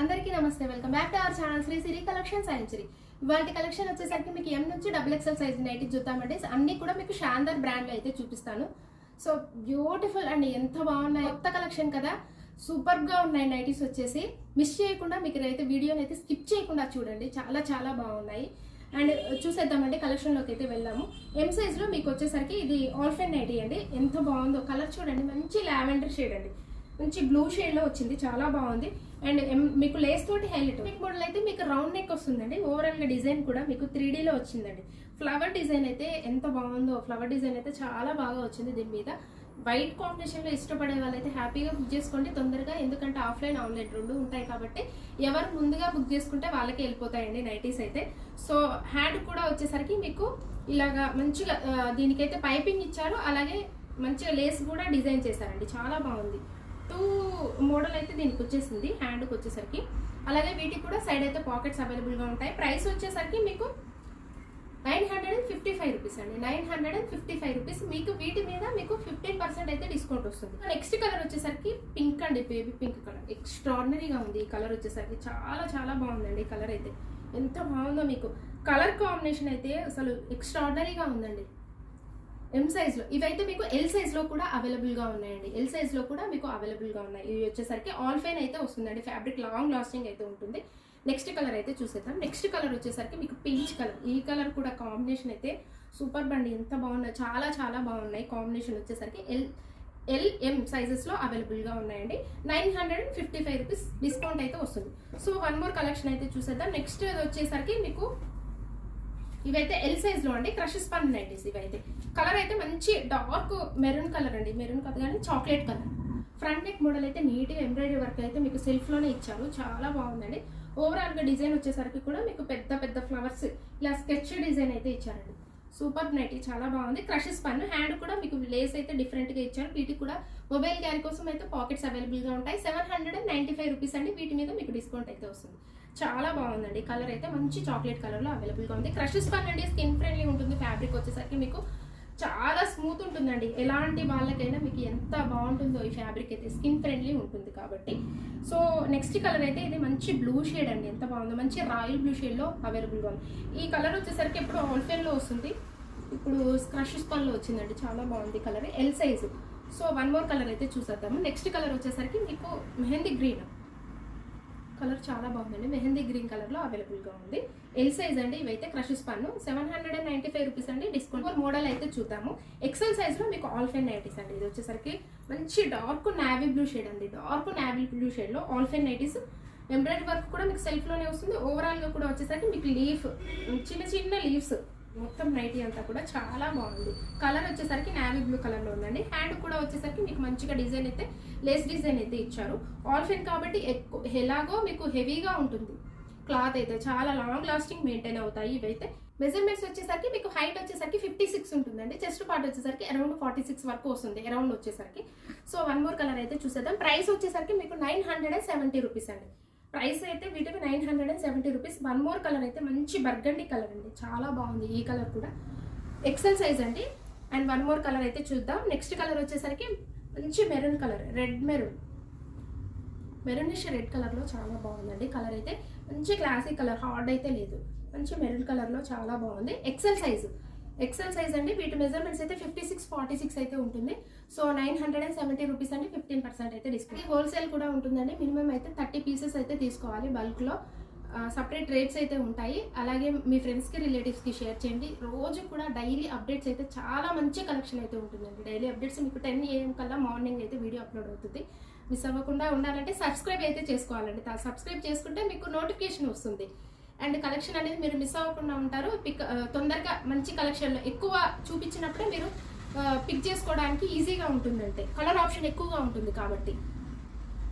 అందరికీ నమస్తే. Welcome back to our channel Sri Siri collection సైన్సరీ. వాటి కలెక్షన్ వచ్చేసరికి మీకు ఎం నుంచి XXL సైజ్ నైటీ చూద్దామంటే అన్ని కూడా మీకు షాందర్ బ్రాండ్ లో అయితే చూపిస్తాను. సో బ్యూటిఫుల్ అండి, ఎంత బాగున్నాయి, కొత్త కలెక్షన్ కదా, సూపర్ గా ఉన్నాయి నైటీస్ వచ్చేసి. మిస్ చేయకుండా మీకు అయితే వీడియోని అయితే స్కిప్ చేయకుండా చూడండి, చాలా చాలా బాగున్నాయి. అండ్ చూసేద్దామంటే కలెక్షన్ లోకి అయితే వెళ్దాము. ఎం సైజ్ లో మీకు వచ్చేసరికి ఇది ఆల్ఫెన్ నైటీ అండి, ఎంత బాగుందో. కలర్ చూడండి, మంచి లావెండర్ షేడ్ అండి, మంచి బ్లూ షేడ్ లో వచ్చింది, చాలా బాగుంది. అండ్ మీకు లేస్ తోటి హైలైట్ నెక్ మోడల్ అయితే మీకు రౌండ్ నెక్ వస్తుందండి. ఓవరాల్ గా డిజైన్ కూడా మీకు 3D లో వచ్చిందండి. ఫ్లవర్ డిజైన్ అయితే ఎంత బాగుందో, ఫ్లవర్ డిజైన్ అయితే చాలా బాగా వచ్చింది. దీని మీద వైట్ కాంబినేషన్ లో ఇష్టపడే వాళ్ళైతే హ్యాపీగా బుక్ చేసుకోండి తొందరగా, ఎందుకంటే ఆఫ్లైన్ ఆన్లైన్ రెండు ఉంటాయి కాబట్టి ఎవరు ముందుగా బుక్ చేసుకుంటే వాళ్ళకి వెళ్ళిపోతాయండి నైటీస్ అయితే. సో హ్యాండ్ కూడా వచ్చేసరికి మీకు ఇలాగా మంచిగా దీనికైతే పైపింగ్ ఇచ్చారు, అలాగే మంచిగా లేస్ కూడా డిజైన్ చేశారండి, చాలా బాగుంది. 2 మోడల్ అయితే దీనికి వచ్చేసింది హ్యాండ్కి వచ్చేసరికి. అలాగే వీటికి కూడా సైడ్ అయితే పాకెట్స్ అవైలబుల్ గా ఉంటాయి. ప్రైస్ వచ్చేసరికి మీకు 955 రూపీస్ అండి, 955 రూపీస్. మీకు వీటి మీద మీకు 15% అయితే డిస్కౌంట్ వస్తుంది. నెక్స్ట్ కలర్ వచ్చేసరికి పింక్ అండి, బేబీ పింక్ కలర్. ఎక్స్ట్రాడినరీగా ఉంది ఈ కలర్ వచ్చేసరికి, చాలా చాలా బాగుందండి. కలర్ అయితే ఎంత బాగుందో, మీకు కలర్ కాంబినేషన్ అయితే అసలు ఎక్స్ట్రాడినరీగా ఉందండి. ఎం సైజ్ లో ఇవైతే మీకు ఎల్ సైజ్ లో కూడా అవైలబుల్ గా ఉన్నాయండి, ఎల్ సైజ్ లో కూడా మీకు అవైలబుల్ గా ఉన్నాయి. ఇవి వచ్చేసరికి ఆల్ఫైన్ అయితే వస్తుందండి, ఫ్యాబ్రిక్ లాంగ్ లాస్టింగ్ అయితే ఉంటుంది. నెక్స్ట్ కలర్ అయితే చూసేద్దాం. నెక్స్ట్ కలర్ వచ్చేసరికి మీకు పీచ్ కలర్. ఈ కలర్ కూడా కాంబినేషన్ అయితే సూపర్ బండి, ఎంత బాగున్నాయి, చాలా చాలా బాగున్నాయి. కాంబినేషన్ వచ్చేసరికి ఎం సైజెస్ లో అవైలబుల్ గా ఉన్నాయండి. 955 రూపీస్ డిస్కౌంట్ అయితే వస్తుంది. సో వన్ మోర్ కలెక్షన్ అయితే చూసేద్దాం. నెక్స్ట్ వచ్చేసరికి మీకు ఇవైతే ఎల్ సైజ్ లో అండి, క్రష్ స్పన్ నైటీస్. ఇవైతే కలర్ అయితే మంచి డార్క్ మెరూన్ కలర్ అండి, మెరూన్ కాదు కానీ chocolate colour. Front neck model అయితే నీట్ గా ఎంబ్రాయిడరీ వర్క్ అయితే మీకు సెల్ఫ్ లోనే ఇచ్చారు, చాలా బాగుందండి. ఓవరాల్ గా డిజైన్ వచ్చేసరికి కూడా మీకు పెద్ద పెద్ద ఫ్లవర్స్ ఇలా స్కెచ్ డిజైన్ అయితే ఇచ్చారండి. సూపర్ నైటీ, చాలా బాగుంది. క్రష్ స్పన్ హ్యాండ్ కూడా మీకు లేస్ అయితే డిఫరెంట్ గా ఇచ్చారు. వీటికి కూడా మొబైల్ క్యారీ కోసం అయితే పాకెట్స్ అవైలబుల్ గా ఉంటాయి. 795 రూపీస్ అండి, వీటి మీద మీకు డిస్కౌంట్ అయితే వస్తుంది. చాలా బాగుందండి. కలర్ అయితే మంచి చాక్లెట్ కలర్ లో అవైలబుల్ గా ఉంది. క్రష్ స్పన్ అండి, స్కిన్ ఫ్రెండ్లీ ఉంటుంది. ఫ్యాబ్రిక్ వచ్చేసరికి మీకు చాలా స్మూత్ ఉంటుందండి, ఎలాంటి వాళ్ళకైనా మీకు ఎంత బాగుంటుందో ఈ ఫ్యాబ్రిక్ అయితే, స్కిన్ ఫ్రెండ్లీ ఉంటుంది కాబట్టి. సో నెక్స్ట్ కలర్ అయితే ఇది మంచి బ్లూ షేడ్ అండి, ఎంత బాగుందో, మంచి రాయల్ బ్లూ షేడ్ లో అవైలబుల్ గా ఉంది. ఈ కలర్ వచ్చేసరికి ఎప్పుడు ఆల్ఫెన్ లో వస్తుంది, ఇప్పుడు క్రష్ స్పన్ లో వచ్చిందండి, చాలా బాగుంది colour, L size. So one more colour అయితే చూసేద్దాము. నెక్స్ట్ కలర్ వచ్చేసరికి మీకు మెహందీ గ్రీన్ కలర్, చాలా బాగుందండి, మెహందీ గ్రీన్ కలర్ లో అవైలబుల్ గా ఉంది. ఎల్ సైజ్ అండి, ఇవైతే క్రష్ స్పన్. 795 రూపీస్ అండి డిస్కౌంట్. మోడల్ అయితే చూద్దాము. ఎక్సెల్ సైజ్ లో మీకు ఆల్ఫెన్ నైటీస్ అండి. ఇది వచ్చేసరికి మంచి డార్క్ నావీ బ్లూ షేడ్ అండి, డార్క్ నావీ బ్లూ షేడ్ లో ఆల్ఫెన్ నైటీస్. ఎంబ్రాయిడరీ వర్క్ కూడా మీకు సెల్ఫ్ లోనే వస్తుంది. ఓవరాల్ గా కూడా వచ్చేసరికి మీకు లీఫ్, చిన్న చిన్న లీవ్స్ మొత్తం నైటీ అంతా కూడా చాలా బాగుంది. కలర్ వచ్చేసరికి నావీ బ్లూ కలర్ లో ఉందండి. హ్యాండ్ కూడా వచ్చేసరికి మీకు మంచిగా డిజైన్ అయితే లేస్ డిజైన్ అయితే ఇచ్చారు. ఆల్ఫెన్ కాబట్టి ఎలాగో మీకు హెవీగా ఉంటుంది క్లాత్ అయితే, చాలా లాంగ్ లాస్టింగ్ మెయింటైన్ అవుతాయి ఇవైతే. మెజర్మెంట్స్ వచ్చేసరికి మీకు హైట్ వచ్చేసరికి 56 ఉంటుందండి, చెస్ట్ పార్ట్ వచ్చేసరికి అరౌండ్ 46 వరకు వస్తుంది అరౌండ్ వచ్చేసరికి. సో వన్ మోర్ కలర్ అయితే చూసేద్దాం. ప్రైస్ వచ్చేసరికి మీకు 970 రూపీస్ అండి. ప్రైస్ అయితే వీటికి 970 రూపీస్. వన్ మోర్ కలర్ అయితే మంచి బర్గండి కలర్ అండి, చాలా బాగుంది. ఈ కలర్ కూడా ఎక్సెల్ సైజ్ అండి. అండ్ వన్ మోర్ కలర్ అయితే చూద్దాం. నెక్స్ట్ కలర్ వచ్చేసరికి మంచి maroon colour, red maroonish red colour లో చాలా బాగుందండి. కలర్ అయితే మంచి క్లాసిక్ కలర్, హార్డ్ అయితే లేదు, మంచి మెరూన్ కలర్ లో చాలా బాగుంది. ఎక్సెల్ సైజ్ అండి. వీటి మెజర్మెంట్స్ అయితే 56, 46 అయితే ఉంటుంది. సో 970 రూపీస్ అండి, 15% అయితే డిస్కౌంట్. హోల్సేల్ కూడా ఉంటుందండి. మినిమం అయితే 30 పీసెస్ అయితే తీసుకోవాలి బల్క్ లో. సపరేట్ రేట్స్ అయితే ఉంటాయి. అలాగే మీ ఫ్రెండ్స్ కి రిలేటివ్స్ కి షేర్ చేయండి. రోజు కూడా డైలీ అప్డేట్స్ అయితే చాలా మంచి కలెక్షన్ అయితే ఉంటుందండి. డైలీ అప్డేట్స్ మీకు 10 AM కల్లా మార్నింగ్ అయితే వీడియో అప్లోడ్ అవుతుంది. మిస్ అవ్వకుండా ఉండాలంటే సబ్స్క్రైబ్ అయితే చేసుకోవాలండి. సబ్స్క్రైబ్ చేసుకుంటే మీకు నోటిఫికేషన్ వస్తుంది. అండ్ కలెక్షన్ అనేది మీరు మిస్ అవ్వకుండా ఉంటారు. తొందరగా మంచి కలెక్షన్ ఎక్కువ చూపించినప్పుడే మీరు పిక్ చేసుకోవడానికి ఈజీగా ఉంటుందంటే, కలర్ ఆప్షన్ ఎక్కువగా ఉంటుంది కాబట్టి.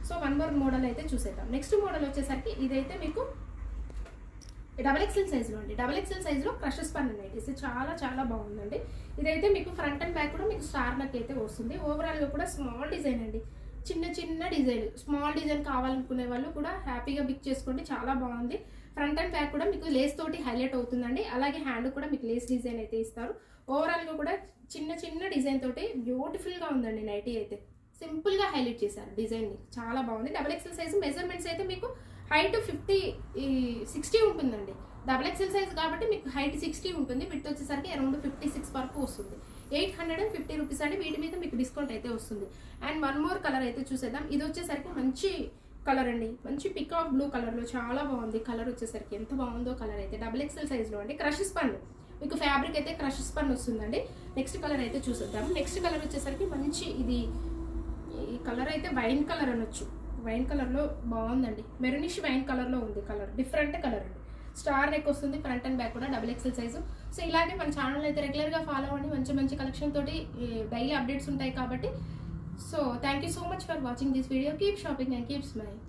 సో వన్ మోర్ మోడల్ అయితే చూసేద్దాం. నెక్స్ట్ మోడల్ వచ్చేసరికి ఇదైతే మీకు XXL సైజులో అండి, XXL సైజులో క్రష్ స్పన్ నైటీస్, చాలా చాలా బాగుందండి. ఇదైతే మీకు ఫ్రంట్ అండ్ బ్యాక్ కూడా మీకు స్టార్ నెక్ అయితే వస్తుంది. ఓవరాల్గా కూడా స్మాల్ డిజైన్ అండి, చిన్న చిన్న డిజైన్, స్మాల్ డిజైన్ కావాలనుకునే వాళ్ళు కూడా హ్యాపీగా పిక్ చేసుకోండి, చాలా బాగుంది. ఫ్రంట్ అండ్ బ్యాక్ కూడా మీకు లేస్ తోటి హైలైట్ అవుతుందండి. అలాగే హ్యాండ్ కూడా మీకు లేస్ డిజైన్ అయితే ఇస్తారు. ఓవరాల్ గా కూడా చిన్న చిన్న డిజైన్ తోటి బ్యూటిఫుల్ గా ఉందండి నైటీ అయితే. సింపుల్ గా హైలైట్ చేశారు డిజైన్ ని, చాలా బాగుంది. XXL సైజ్ మెజర్మెంట్స్ అయితే మీకు హైట్ 60 ఉంటుందండి. XXL సైజ్ కాబట్టి మీకు హైట్ 60 ఉంటుంది. విడ్త్ వచ్చేసరికి అరౌండ్ 56 వరకు వస్తుంది. 850 రూపీస్ అండి. వీటి మీద మీకు డిస్కౌంట్ అయితే వస్తుంది. అండ్ వన్ మోర్ కలర్ అయితే చూసేద్దాం. ఇది వచ్చేసరికి మంచి కలర్ అండి, మంచి పికాక్ బ్లూ కలర్లో చాలా బాగుంది. కలర్ వచ్చేసరికి ఎంత బాగుందో కలర్ అయితే. XXL సైజ్లో అండి. క్రష్ స్పన్ మీకు ఫ్యాబ్రిక్ అయితే క్రష్ స్పన్ వస్తుందండి. నెక్స్ట్ కలర్ అయితే చూసేద్దాం. నెక్స్ట్ కలర్ వచ్చేసరికి మంచి ఈ కలర్ అయితే వైన్ కలర్ అనొచ్చు. వైన్ కలర్లో బాగుందండి. మెరూనిష్ వైన్ కలర్లో ఉంది. కలర్ డిఫరెంట్ కలర్ అండి. స్టార్ నెక్ వస్తుంది. ఫ్రంట్ అండ్ బ్యాక్ కూడా XXL సైజు. సో ఇలాగే మన ఛానల్ అయితే రెగ్యులర్గా ఫాలో అవ్వండి. మంచి మంచి కలెక్షన్ తోటి డైలీ అప్డేట్స్ ఉంటాయి కాబట్టి. So thank you so much for watching this video. Keep shopping and keep smiling.